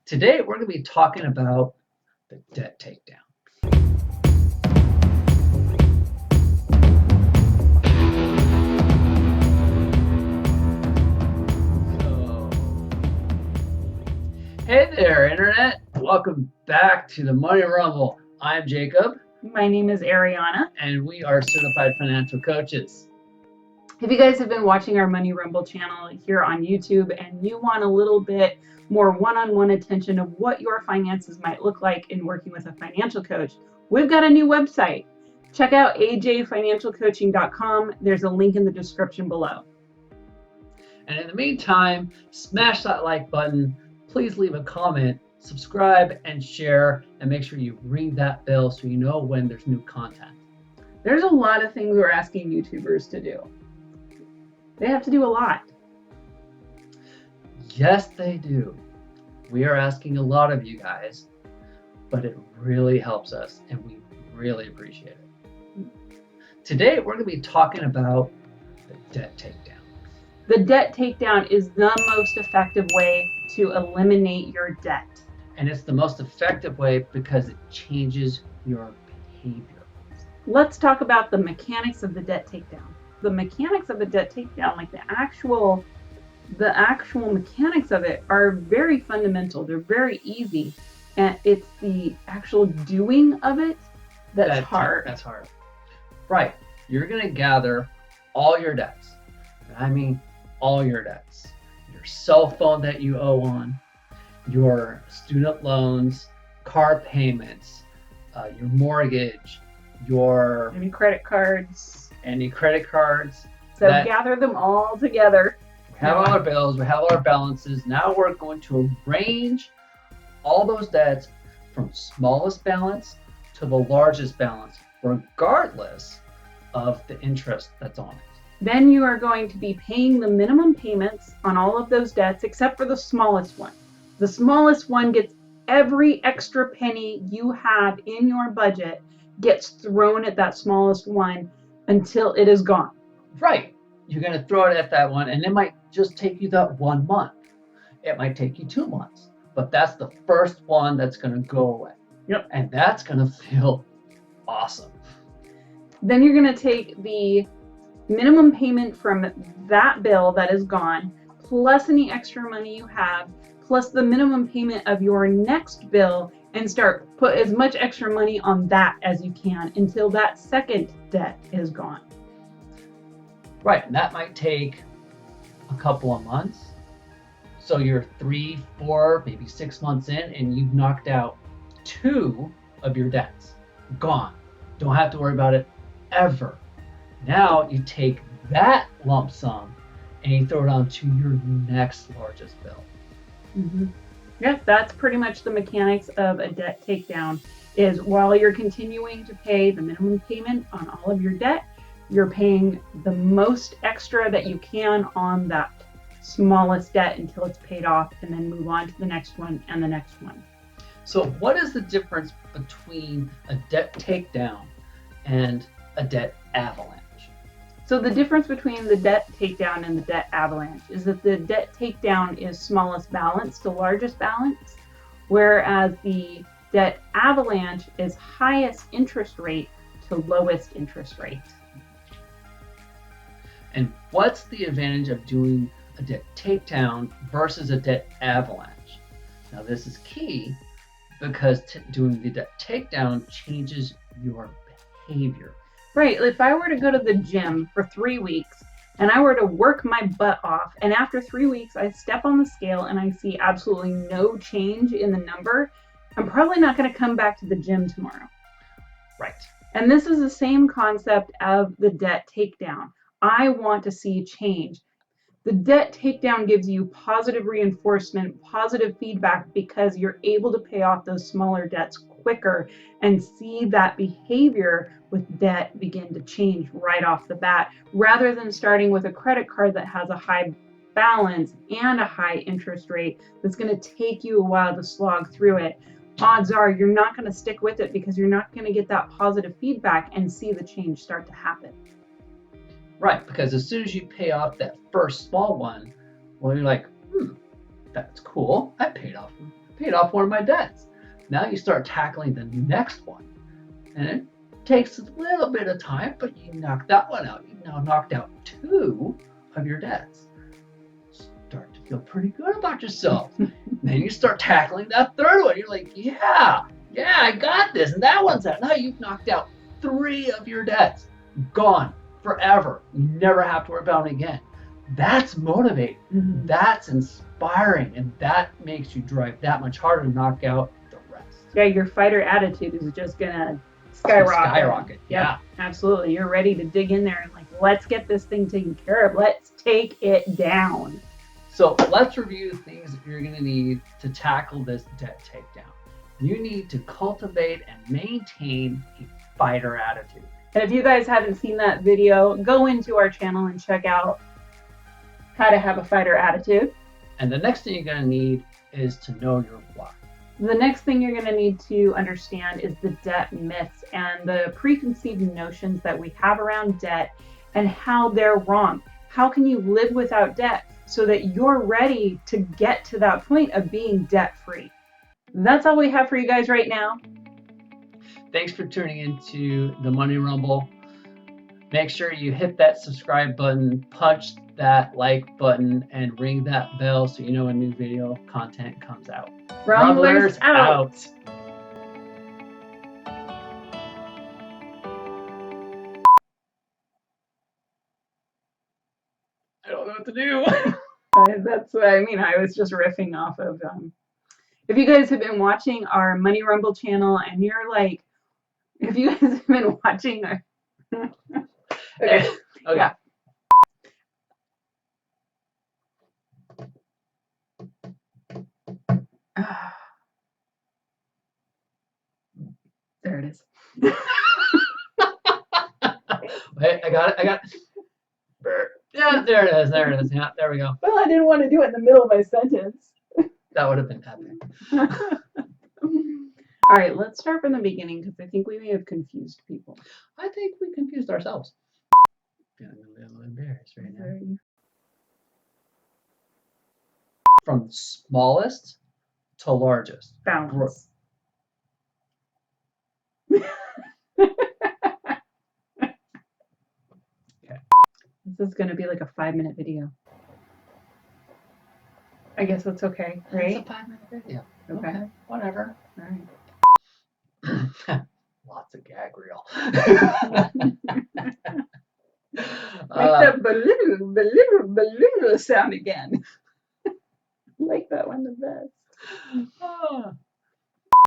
Today, we're going to be talking about the debt takedown. Hey there, Internet. Welcome back to the Money Rumble. I'm Jacob. My name is Ariana. And we are certified financial coaches. If you guys have been watching our Money Rumble channel here on YouTube and you want a little bit more one-on-one attention of what your finances might look like in working with a financial coach, we've got a new website. Check out ajfinancialcoaching.com. There's a link in the description below. And in the meantime, smash that like button. Please leave a comment, subscribe, and share, and make sure you ring that bell so you know when there's new content. There's a lot of things we're asking YouTubers to do. They have to do a lot. Yes, they do. We are asking a lot of you guys, but it really helps us, and we really appreciate it. Today, we're going to be talking about the debt takedown. The debt takedown is the most effective way to eliminate your debt. And it's the most effective way because it changes your behavior. Let's talk about the mechanics of the debt takedown. The mechanics of the debt takedown, like the actual mechanics of it, are very fundamental. They're very easy, and it's the actual doing of it that's hard. That's hard. Right. You're going to gather all your debts. I mean, all your debts. Your cell phone that you owe on, your student loans, car payments, your mortgage, your any credit cards. So gather them all together. We have all our bills, we have all our balances. Now we're going to arrange all those debts from smallest balance to the largest balance, regardless of the interest that's on it. Then you are going to be paying the minimum payments on all of those debts, except for the smallest one. The smallest one gets every extra penny you have in your budget gets thrown at that smallest one until it is gone. Right. You're going to throw it at that one, and it might just take you that 1 month. It might take you 2 months, but that's the first one that's going to go away. Yep. And that's going to feel awesome. Then you're going to take the minimum payment from that bill that is gone, plus any extra money you have, plus the minimum payment of your next bill, and put as much extra money on that as you can until that second debt is gone. Right, and that might take a couple of months. So you're 3, 4, maybe 6 months in, and you've knocked out 2 of your debts. Gone. Don't have to worry about it ever. Now you take that lump sum and you throw it onto your next largest bill. Mm-hmm. Yeah, that's pretty much the mechanics of a debt takedown. Is while you're continuing to pay the minimum payment on all of your debt, you're paying the most extra that you can on that smallest debt until it's paid off, and then move on to the next one and the next one. So what is the difference between a debt takedown and a debt avalanche? So the difference between the debt takedown and the debt avalanche is that the debt takedown is smallest balance to largest balance, whereas the debt avalanche is highest interest rate to lowest interest rate. And what's the advantage of doing a debt takedown versus a debt avalanche? Now this is key because doing the debt takedown changes your behavior. Right. If I were to go to the gym for 3 weeks and I were to work my butt off, and after 3 weeks I step on the scale and I see absolutely no change in the number, I'm probably not going to come back to the gym tomorrow. Right. And this is the same concept of the debt takedown. I want to see change. The debt takedown gives you positive reinforcement, positive feedback, because you're able to pay off those smaller debts quicker and see that behavior with debt begin to change right off the bat, rather than starting with a credit card that has a high balance and a high interest rate that's going to take you a while to slog through it. Odds are you're not going to stick with it because you're not going to get that positive feedback and see the change start to happen. Right, because as soon as you pay off that first small one, well, you're like, that's cool. I paid off paid off one of my debts. Now you start tackling the next one. And it takes a little bit of time, but you knock that one out. You've now knocked out 2 of your debts. Start to feel pretty good about yourself. Then you start tackling that third one. You're like, yeah, I got this. And that one's out. Now you've knocked out 3 of your debts. Gone forever. You never have to worry about it again. That's motivating. Mhm. That's inspiring. And that makes you drive that much harder to knock out the rest. Yeah, your fighter attitude is just gonna skyrocket. Yeah. Absolutely. You're ready to dig in there and like, let's get this thing taken care of. Let's take it down. So let's review the things that you're going to need to tackle this debt takedown. You need to cultivate and maintain a fighter attitude. And if you guys haven't seen that video, go into our channel and check out how to have a fighter attitude. And the next thing you're going to need is to know your why. The next thing you're going to need to understand is the debt myths and the preconceived notions that we have around debt and how they're wrong. How can you live without debt so that you're ready to get to that point of being debt-free? That's all we have for you guys right now. Thanks for tuning into the Money Rumble. Make sure you hit that subscribe button, punch that like button, and ring that bell so you know when new video content comes out. Rumblers out. I don't know what to do. That's what I mean. I was just riffing off of. If you guys have been watching our Money Rumble channel and you're like, if you guys have been watching our. Okay. Okay. Yeah. There it is. Wait, I got it. Yeah, there it is. Yeah, there we go. Well, I didn't want to do it in the middle of my sentence. That would have been epic. All right, let's start from the beginning because I think we may have confused people. I think we confused ourselves. Feeling a little embarrassed right now. From smallest to largest. Balance. Okay. This is going to be like a 5-minute video. I guess that's okay, right? It's a 5-minute video. Okay. Whatever. All right. Lots of gag reel. Make the balloon sound again. I like that one the best.